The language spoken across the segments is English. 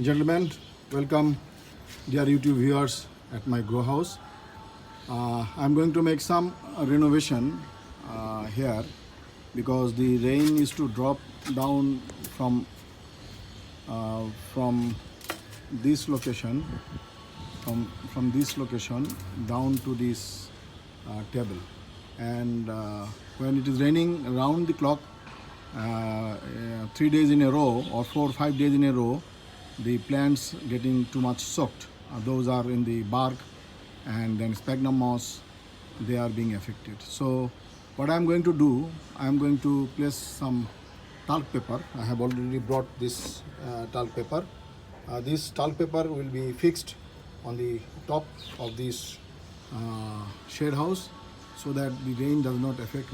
Gentlemen, welcome dear YouTube viewers at my grow house. I'm going to make some renovation here because the rain is to drop down from from this location from this location down to this table, and when it is raining around the clock 3 days in a row or 4 or 5 days in a row, the plants getting too much soaked. Those are in the bark, and then sphagnum moss, they are being affected. So what I'm going to do, I'm going to place some talc paper. I have already brought this talc paper. This talc paper will be fixed on the top of this shade house so that the rain does not affect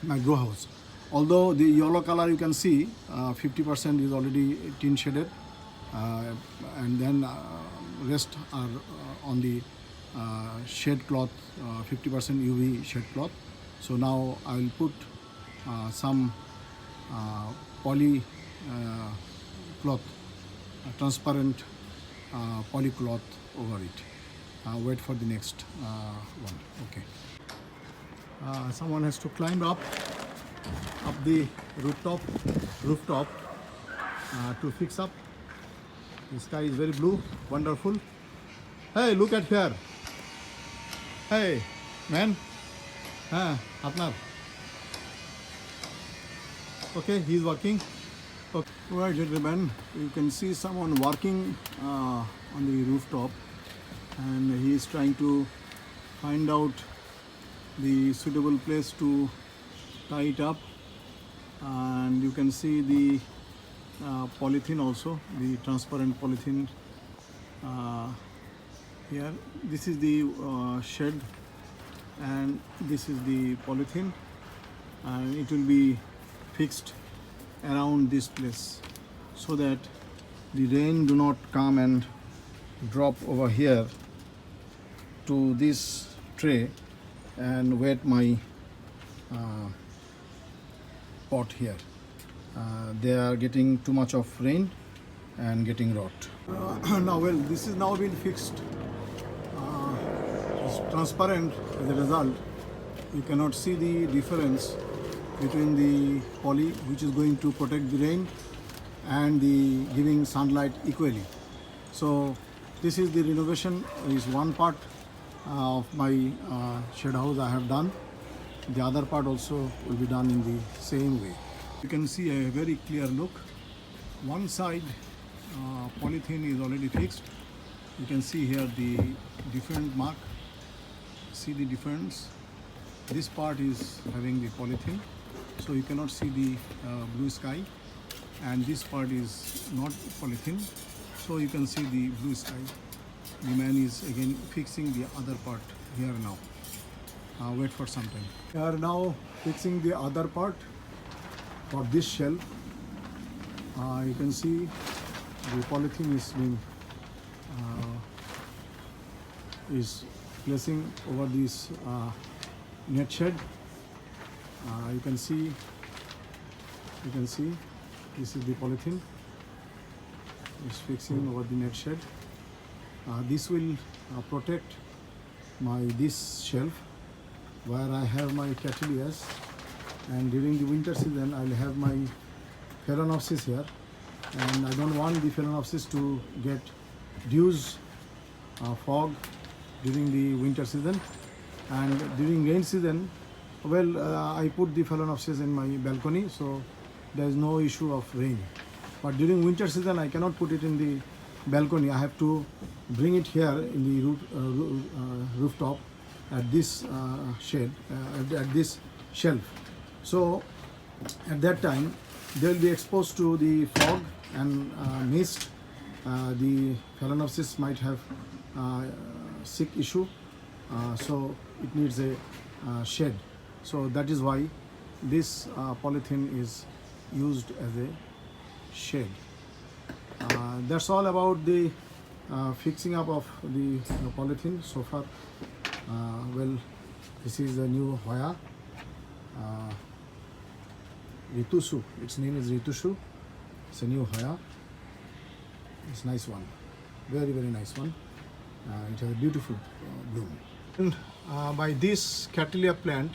my grow house. Although the yellow color you can see 50% is already tin shaded, and then rest are on the shade cloth, 50% UV shade cloth. So now I will put some poly cloth, transparent poly cloth over it. Wait for the next one. Okay. Someone has to climb up the rooftop to fix up. The sky is very blue, wonderful. Hey, look at here. Hey, man. Partner. Okay, he's working. Okay. Right, gentlemen, you can see someone working on the rooftop, and he is trying to find out the suitable place to tie it up. And you can see the polythene also, the transparent polythene here. This is the shed, and this is the polythene, and it will be fixed around this place so that the rain do not come and drop over here to this tray and wet my pot here. They are getting too much of rain and getting rot. Now, well, this is now been fixed. It's transparent. As a result, you cannot see the difference between the poly, which is going to protect the rain, and the giving sunlight equally. So this is the renovation. Is one part of my shed house I have done. The other part also will be done in the same way. You can see a very clear look. One side polythene is already fixed. You can see here the different mark. See the difference. This part is having the polythene, so you cannot see the blue sky, and this part is not polythene, so you can see the blue sky. The man is again fixing the other part here now. Wait for some time. We are now fixing the other part for this shelf. You can see the polythene is being is placing over this net shed. You can see this is the polythene is fixing over the net shed. This will protect this shelf where I have my cattleyas, and during the winter season I'll have my phalaenopsis here, and I don't want the phalaenopsis to get dews, fog during the winter season. And during rain season, well, I put the phalaenopsis in my balcony, so there is no issue of rain. But during winter season I cannot put it in the balcony. I have to bring it here in the rooftop at this shade, at this shelf. So at that time they will be exposed to the fog and mist. The phalaenopsis might have sick issue, so it needs a shade. So that is why this polythene is used as a shade. That's all about the fixing up of the polythene so far. Well, this is a new Hoya, Ritushu. Its name is Ritushu. It's a new Hoya. It's a nice one, very nice one. It has a beautiful bloom. And, by this Cattleya plant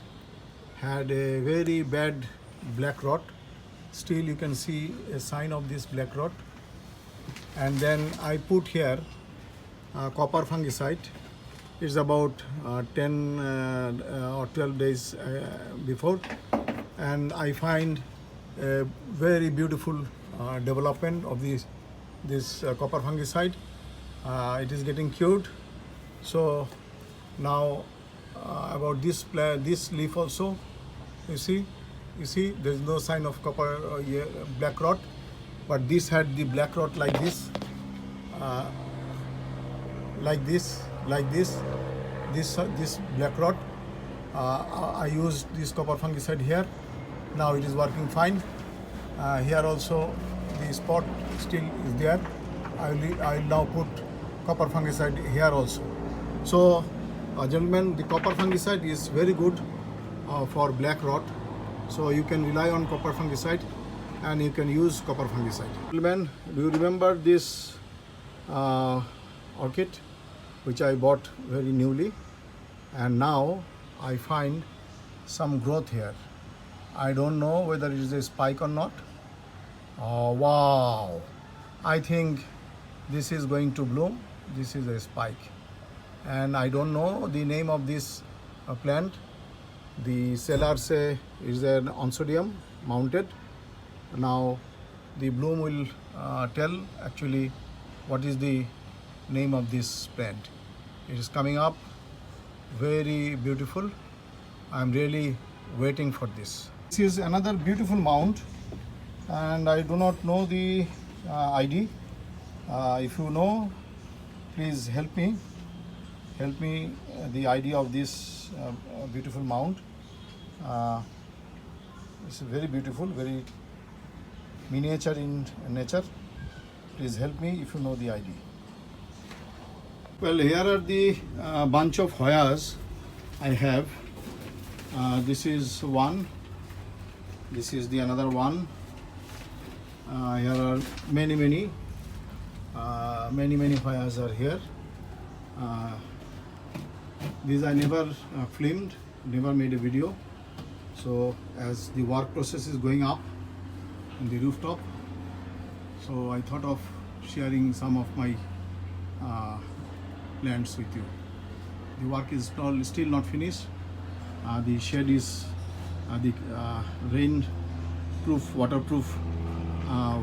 had a very bad black rot. Still you can see a sign of this black rot. And then I put here copper fungicide. It's about 10 or 12 days before, and I find a very beautiful development of this copper fungicide. It is getting cured. So now about this leaf also, you see there is no sign of copper black rot, but this had the black rot like this, this black rot. I used this copper fungicide here. Now it is working fine. Here also the spot still is there. I will now put copper fungicide here also. So gentlemen, the copper fungicide is very good for black rot. So you can rely on copper fungicide and you can use copper fungicide. Gentlemen, do you remember this orchid which I bought very newly, and now I find some growth here. I don't know whether it is a spike or not. Oh wow, I think this is going to bloom. This is a spike, and I don't know the name of this plant. The sellers say it is an Onsodium mounted. Now the bloom will tell actually what is the name of this plant. It is coming up very beautiful. I am really waiting for this. This is another beautiful mount, and I do not know the ID. If you know, please help me the ID of this beautiful mount. It's very beautiful, very miniature in nature. Please help me if you know the ID. Well, here are the bunch of Hoyas I have. This is one. This is the another one. Here are many Hoyas are here. These I never filmed, never made a video. So as the work process is going up in the rooftop, so I thought of sharing some of my plants with you. The work is still not finished. The shed is the rain-proof, waterproof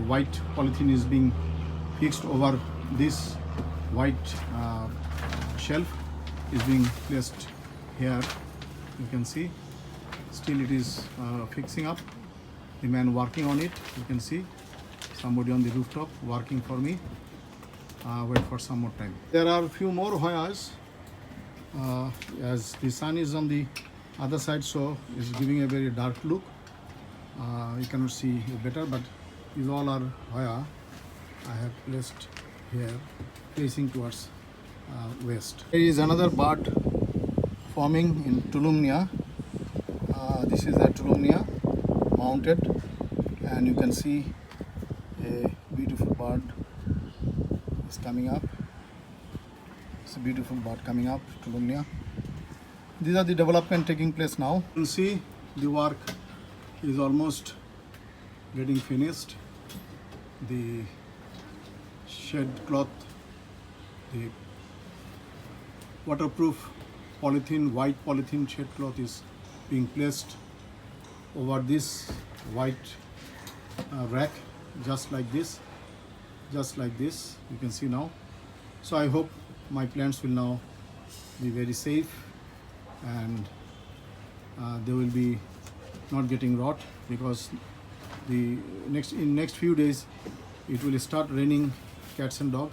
white polythene is being fixed over this white shelf is being placed here. You can see still it is fixing up. The man working on it, you can see somebody on the rooftop working for me. Wait for some more time. There are a few more Hoyas. As the sun is on the other side, so it's giving a very dark look. You cannot see it better, but these all are Hoya I have placed here facing towards west. There is another bud forming in Tulumnia. This is a Tulumnia mounted, and you can see a beautiful bud is coming up. It's a beautiful bud coming up, Tulumnia. These are the development taking place now. You can see the work is almost getting finished. The shed cloth, the waterproof polythene, white polythene shed cloth is being placed over this white rack, just like this, you can see now. So I hope my plants will now be very safe, and they will be not getting rot, because in next few days it will start raining cats and dog,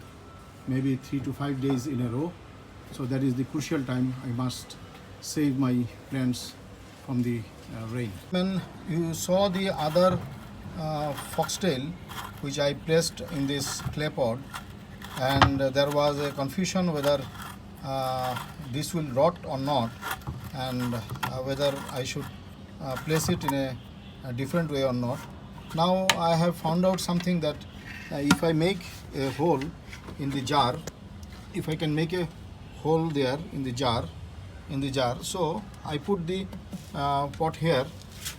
maybe 3 to 5 days in a row. So that is the crucial time. I must save my plants from the rain. When you saw the other foxtail which I placed in this clay pot, and there was a confusion whether this will rot or not, and whether I should place it in a different way or not. now I have found out something that if I make a hole in the jar, if I can make a hole there in the jar, so I put the pot here,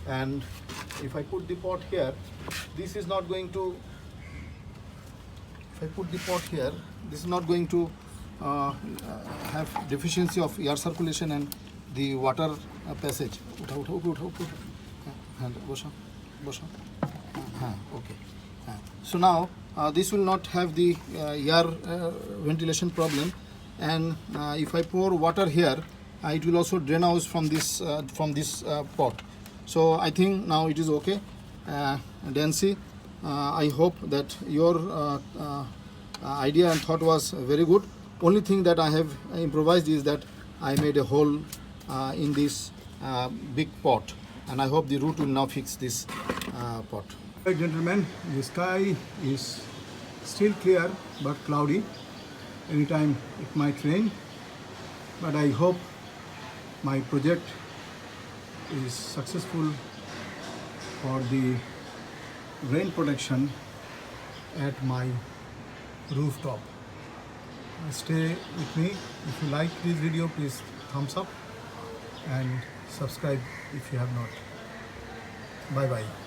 and if I put the pot here, this is not going to, if I put the pot here, this is not going to have deficiency of air circulation and the water passage. Okay. So now this will not have the air ventilation problem, and if I pour water here, it will also drain out from this pot. So I think now it is okay. Dancy, I hope that your idea and thought was very good. Only thing that I have improvised is that I made a hole in this big pot, and I hope the root will now fix this pot. Right, gentlemen, the sky is still clear but cloudy. Anytime it might rain, but I hope my project is successful for the rain protection at my rooftop. Stay with me. If you like this video, please thumbs up and subscribe if you have not. Bye bye.